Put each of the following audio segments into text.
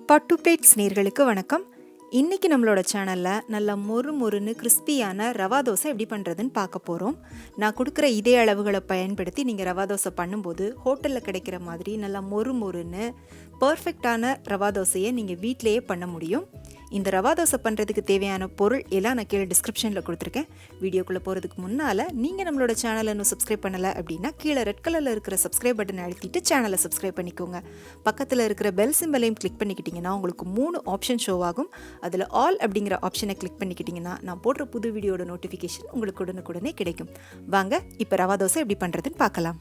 பட்டு பேட்ஸ் நேர்களுக்கு வணக்கம். இன்றைக்கி நம்மளோட சேனலில் நல்ல மொறுன்னு கிறிஸ்பியான ரவா தோசை எப்படி பண்ணுறதுன்னு பார்க்க போகிறோம். நான் கொடுக்குற இதே அளவுகளை பயன்படுத்தி நீங்கள் ரவா தோசை பண்ணும்போது ஹோட்டலில் கிடைக்கிற மாதிரி நல்லா மொறுன்னு பர்ஃபெக்டான ரவா தோசையை நீங்கள் வீட்டிலையே பண்ண முடியும். இந்த ரவா தோசை பண்ணுறதுக்கு தேவையான பொருள் எல்லாம் நான் கீழே டிஸ்கிரிப்ஷனில் கொடுத்துருக்கேன். வீடியோக்குள்ளே போகிறதுக்கு முன்னால் நீங்கள் நம்மளோட சேனலை இன்னும் சப்ஸ்கிரைப் பண்ணலை அப்படின்னா கீழே ரெட் கலரில் இருக்கிற சப்ஸ்கிரைப் பட்டனை அழுத்திட்டு சேனலை சப்ஸ்கிரைப் பண்ணிக்கோங்க. பக்கத்தில் இருக்கிற பெல் சிம்பலையும் கிளிக் பண்ணிக்கிட்டிங்கன்னா உங்களுக்கு 3 ஆப்ஷன் ஷோ ஆகும். அதில் ஆல் அப்படிங்கிற ஆப்ஷனை கிளிக் பண்ணிக்கிட்டிங்கன்னா நான் போடுற புது வீடியோட நோட்டிஃபிகேஷன் உங்களுக்கு உடனுக்குடனே கிடைக்கும். வாங்க இப்போ ரவா தோசை எப்படி பண்ணுறதுன்னு பார்க்கலாம்.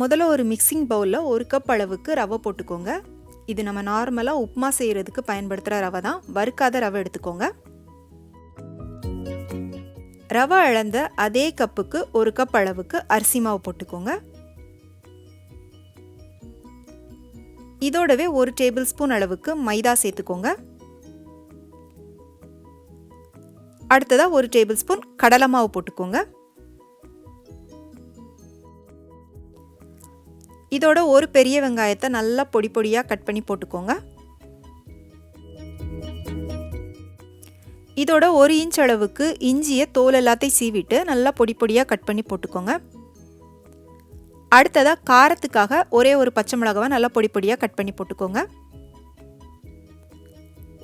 முதல்ல ஒரு மிக்சிங் பவுலில் 1 கப் அளவுக்கு ரவை போட்டுக்கோங்க. இது நம்ம நார்மலாக உப்புமா செய்கிறதுக்கு பயன்படுத்துகிற ரவை தான். வறுக்காத ரவை எடுத்துக்கோங்க. ரவை அளந்த அதே கப்புக்கு 1 கப் அளவுக்கு அரிசி மாவு போட்டுக்கோங்க. இதோடவே 1 டேபிள் ஸ்பூன் அளவுக்கு மைதா சேர்த்துக்கோங்க. அடுத்ததாக 1 டேபிள் ஸ்பூன் கடலை மாவு போட்டுக்கோங்க. இதோட ஒரு பெரிய வெங்காயத்தை நல்லா பொடியாக கட் பண்ணி போட்டுக்கோங்க. இதோட 1 இன்ச் அளவுக்கு இஞ்சியை தோல் எல்லாத்தையும் சீவிட்டு நல்லா பொடியாக கட் பண்ணி போட்டுக்கோங்க. அடுத்ததாக காரத்துக்காக ஒரே ஒரு பச்சை மிளகாவை நல்லா பொடியாக கட் பண்ணி போட்டுக்கோங்க.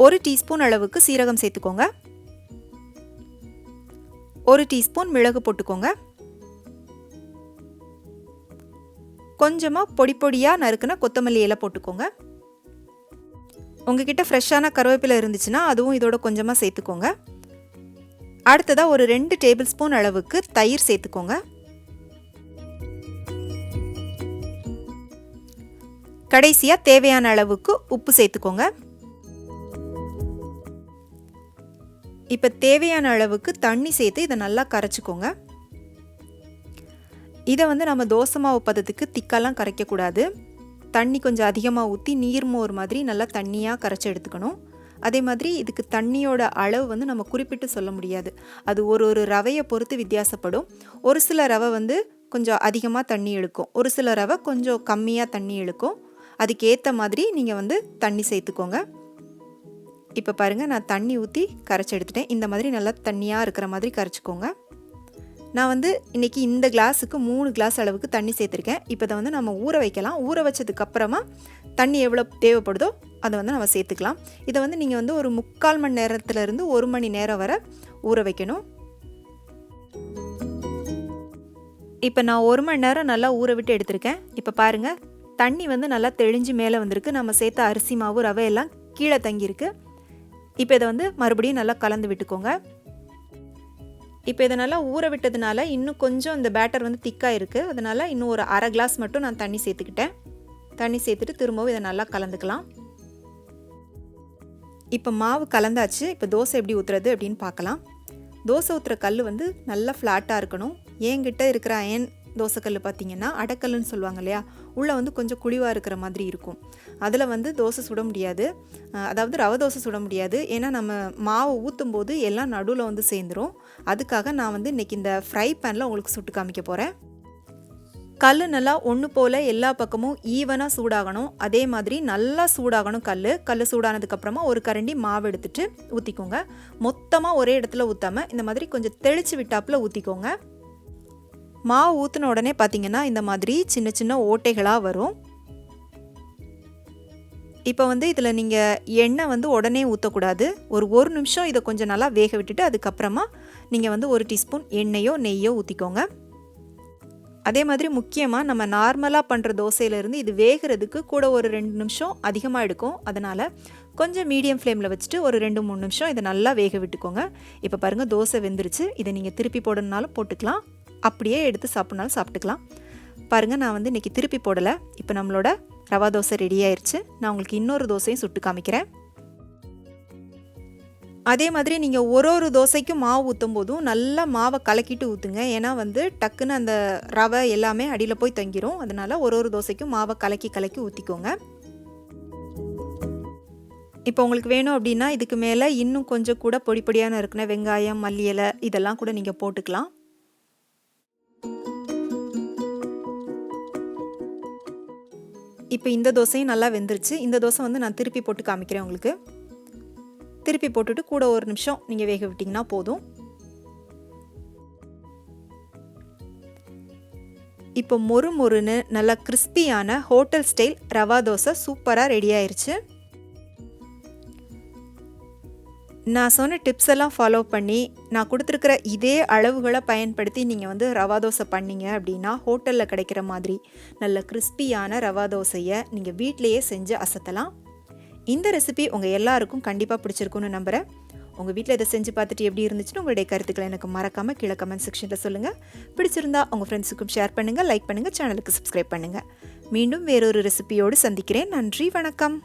1 டீஸ்பூன் அளவுக்கு சீரகம் சேர்த்துக்கோங்க. 1 டீஸ்பூன் மிளகு போட்டுக்கோங்க. கொஞ்சமாக பொடியாக நறுக்குன கொத்தமல்லி இலை போட்டுக்கோங்க. உங்ககிட்ட ஃப்ரெஷ்ஷான கருவேப்பிலை இருந்துச்சுன்னா அதுவும் இதோட கொஞ்சமாக சேர்த்துக்கோங்க. அடுத்ததாக ஒரு 2 டேபிள் ஸ்பூன் அளவுக்கு தயிர் சேர்த்துக்கோங்க. கடைசியாக தேவையான அளவுக்கு உப்பு சேர்த்துக்கோங்க. இப்போ தேவையான அளவுக்கு தண்ணி சேர்த்து இதை நல்லா கரைச்சிக்கோங்க. இதை நம்ம தோசை மாவு பதத்துக்கு திக்காலாம் கரைக்கக்கூடாது. தண்ணி கொஞ்சம் அதிகமாக ஊற்றி நீர்மோர் மாதிரி நல்லா தண்ணியாக கரைச்சி எடுத்துக்கணும். அதே மாதிரி இதுக்கு தண்ணியோட அளவு நம்ம குறிப்பிட்டு சொல்ல முடியாது. அது ஒரு ரவையை பொறுத்து வித்தியாசப்படும். ஒரு சில ரவை கொஞ்சம் அதிகமாக தண்ணி இழுக்கும், ஒரு சில ரவை கொஞ்சம் கம்மியாக தண்ணி இழுக்கும். அதுக்கேற்ற மாதிரி நீங்கள் தண்ணி சேர்த்துக்கோங்க. இப்போ பாருங்கள், நான் தண்ணி ஊற்றி கரைச்சி எடுத்துட்டேன். இந்த மாதிரி நல்லா தண்ணியாக இருக்கிற மாதிரி கரைச்சிக்கோங்க. நான் இன்றைக்கி இந்த கிளாஸுக்கு 3 கிளாஸ் அளவுக்கு தண்ணி சேர்த்துருக்கேன். இப்போ இதை நம்ம ஊற வைக்கலாம். ஊற வச்சதுக்கப்புறமா தண்ணி எவ்வளோ தேவைப்படுதோ அதை நம்ம சேர்த்துக்கலாம். இதை நீங்கள் ஒரு 3/4 மணி நேரத்துலேருந்து 1 மணி நேரம் வரை ஊற வைக்கணும். இப்போ நான் 1 மணி நேரம் நல்லா ஊற விட்டு எடுத்திருக்கேன். இப்போ பாருங்கள், தண்ணி நல்லா தெளிஞ்சு மேலே வந்திருக்கு. நம்ம சேர்த்த அரிசி மாவு ரவை எல்லாம் கீழே தங்கியிருக்கு. இப்போ இதை மறுபடியும் நல்லா கலந்து விட்டுக்கோங்க. இப்போ இதை நல்லா ஊற விட்டதுனால இன்னும் கொஞ்சம் இந்த பேட்டர் திக்காக இருக்குது. அதனால் இன்னும் ஒரு அரை கிளாஸ் மட்டும் நான் தண்ணி சேர்த்துக்கிட்டேன். தண்ணி சேர்த்துட்டு திரும்பவும் இதை நல்லா கலந்துக்கலாம். இப்போ மாவு கலந்தாச்சு. இப்போ தோசை எப்படி ஊற்றுறது அப்படின்னு பார்க்கலாம். தோசை ஊற்றுற கல் நல்லா ஃப்ளாட்டாக இருக்கணும். என்கிட்ட இருக்கிற அயன் தோசைக்கல் பார்த்திங்கன்னா அடக்கல்லுன்னு சொல்லுவாங்க இல்லையா, உள்ளே கொஞ்சம் குழிவாக இருக்கிற மாதிரி இருக்கும். அதில் தோசை சுட முடியாது, அதாவது ரவை தோசை சுட முடியாது. ஏன்னா நம்ம மாவு ஊற்றும் போது எல்லாம் நடுவில் சேர்ந்துடும். அதுக்காக நான் இன்றைக்கி இந்த ஃப்ரை பேனில் உங்களுக்கு சுட்டு காமிக்க போகிறேன். கல் நல்லா ஒன்று போல் எல்லா பக்கமும் ஈவனாக சூடாகணும். அதே மாதிரி நல்லா சூடாகணும். கல் சூடானதுக்கப்புறமா ஒரு கரண்டி மாவு எடுத்துகிட்டு ஊற்றிக்கோங்க. மொத்தமாக ஒரே இடத்துல ஊற்றாமல் இந்த மாதிரி கொஞ்சம் தெளித்து விட்டாப்பில் ஊற்றிக்கோங்க. மாவு ஊற்றின உடனே பார்த்திங்கன்னா இந்த மாதிரி சின்ன சின்ன ஓட்டைகளாக வரும். இப்போ இதில் நீங்கள் எண்ணெய் உடனே ஊற்றக்கூடாது. ஒரு நிமிஷம் இதை கொஞ்சம் நல்லா வேக விட்டுட்டு அதுக்கப்புறமா நீங்கள் 1 டீஸ்பூன் எண்ணெயோ நெய்யோ ஊற்றிக்கோங்க. அதே மாதிரி முக்கியமாக நம்ம நார்மலாக பண்ணுற தோசையிலேருந்து இது வேகிறதுக்கு கூட ஒரு 2 நிமிஷம் அதிகமாக எடுக்கும். அதனால் கொஞ்சம் மீடியம் ஃப்ளேமில் வச்சுட்டு ஒரு 2-3 நிமிஷம் இதை நல்லா வேக விட்டுக்கோங்க. இப்போ பாருங்கள், தோசை வெந்துருச்சு. இதை நீங்கள் திருப்பி போடணுனாலும் போட்டுக்கலாம், அப்படியே எடுத்து சாப்பிட்னாலும் சாப்பிட்டுக்கலாம். பாருங்கள், நான் இன்றைக்கி திருப்பி போடலை. இப்போ நம்மளோட ரவா தோசை ரெடி ஆயிடுச்சு. நான் உங்களுக்கு இன்னொரு தோசையும் சுட்டு காமிக்கிறேன். அதே மாதிரி நீங்கள் ஒரு தோசைக்கும் மாவு ஊற்றும் போதும் நல்லா மாவை கலக்கிட்டு ஊற்றுங்க. ஏன்னா டக்குன்னு அந்த ரவை எல்லாமே அடியில் போய் தங்கிரும். அதனால் ஒரு தோசைக்கும் மாவை கலக்கி ஊற்றிக்கோங்க. இப்போ உங்களுக்கு வேணும் அப்படின்னா இதுக்கு மேலே இன்னும் கொஞ்சம் கூட பொடியாக இருக்குன்னா வெங்காயம், மல்லி இலை இதெல்லாம் கூட நீங்கள் போட்டுக்கலாம். இப்போ இந்த தோசையும் நல்லா வெந்துருச்சு. இந்த தோசை வந்து நான் திருப்பி போட்டு காமிக்கிறேன் உங்களுக்கு. திருப்பி போட்டுட்டு கூட ஒரு நிமிஷம் நீங்கள் வேக விட்டிங்கன்னா போதும். இப்போ மொறு மொறுன்னு நல்லா கிறிஸ்பியான ஹோட்டல் ஸ்டைல் ரவா தோசை சூப்பராக ரெடி ஆயிருச்சு. நான் சொன்ன டிப்ஸ் எல்லாம் ஃபாலோ பண்ணி நான் கொடுத்துருக்கிற இதே அளவுகளை பயன்படுத்தி நீங்கள் வந்து ரவா தோசை பண்ணிங்க அப்படின்னா ஹோட்டலில் கிடைக்கிற மாதிரி நல்ல கிறிஸ்பியான ரவா தோசையை நீங்கள் வீட்டிலையே செஞ்சு அசத்தலாம். இந்த ரெசிபி உங்கள் எல்லாருக்கும் கண்டிப்பாக பிடிச்சிருக்குன்னு நம்புகிறேன். உங்கள் வீட்டில் இதை செஞ்சு பார்த்துட்டு எப்படி இருந்துச்சுன்னு உங்களுடைய கருத்துக்களை எனக்கு மறக்காமல் கீழே கமெண்ட் செக்ஷனில் சொல்லுங்கள். பிடிச்சிருந்தா உங்கள் ஃப்ரெண்ட்ஸுக்கும் ஷேர் பண்ணுங்கள், லைக் பண்ணுங்கள், சேனலுக்கு சப்ஸ்கிரைப் பண்ணுங்கள். மீண்டும் வேறொரு ரெசிபியோடு சந்திக்கிறேன். நன்றி, வணக்கம்.